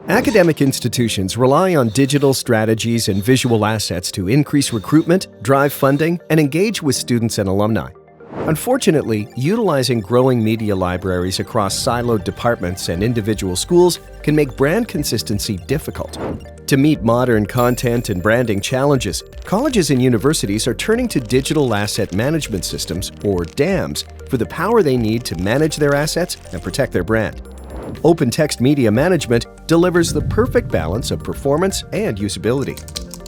Academic institutions rely on digital strategies and visual assets to increase recruitment, drive funding, and engage with students and alumni. Unfortunately, utilizing growing media libraries across siloed departments and individual schools can make brand consistency difficult. To meet modern content and branding challenges, colleges and universities are turning to digital asset management systems, or DAMs, for the power they need to manage their assets and protect their brand. OpenText Media Management delivers the perfect balance of performance and usability.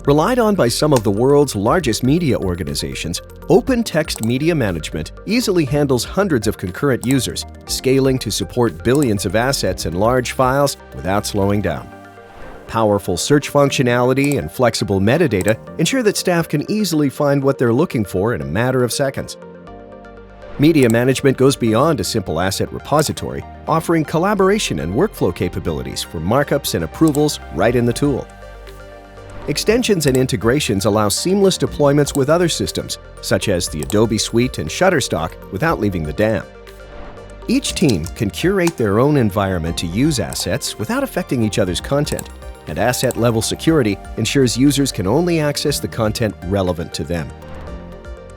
Relied on by some of the world's largest media organizations, OpenText Media Management easily handles hundreds of concurrent users, scaling to support billions of assets and large files without slowing down. Powerful search functionality and flexible metadata ensure that staff can easily find what they're looking for in a matter of seconds. Media management goes beyond a simple asset repository, offering collaboration and workflow capabilities for markups and approvals right in the tool. Extensions and integrations allow seamless deployments with other systems, such as the Adobe Suite and Shutterstock, without leaving the DAM. Each team can curate their own environment to use assets without affecting each other's content, and asset-level security ensures users can only access the content relevant to them.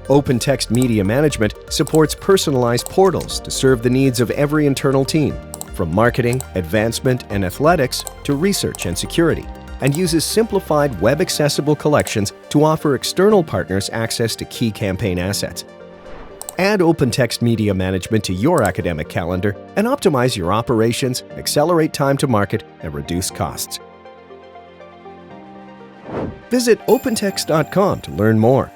OpenText Media Management supports personalized portals to serve the needs of every internal team, from marketing, advancement, and athletics to research and security, and uses simplified web-accessible collections to offer external partners access to key campaign assets. Add OpenText Media Management to your academic calendar and optimize your operations, accelerate time to market, and reduce costs. Visit opentext.com to learn more.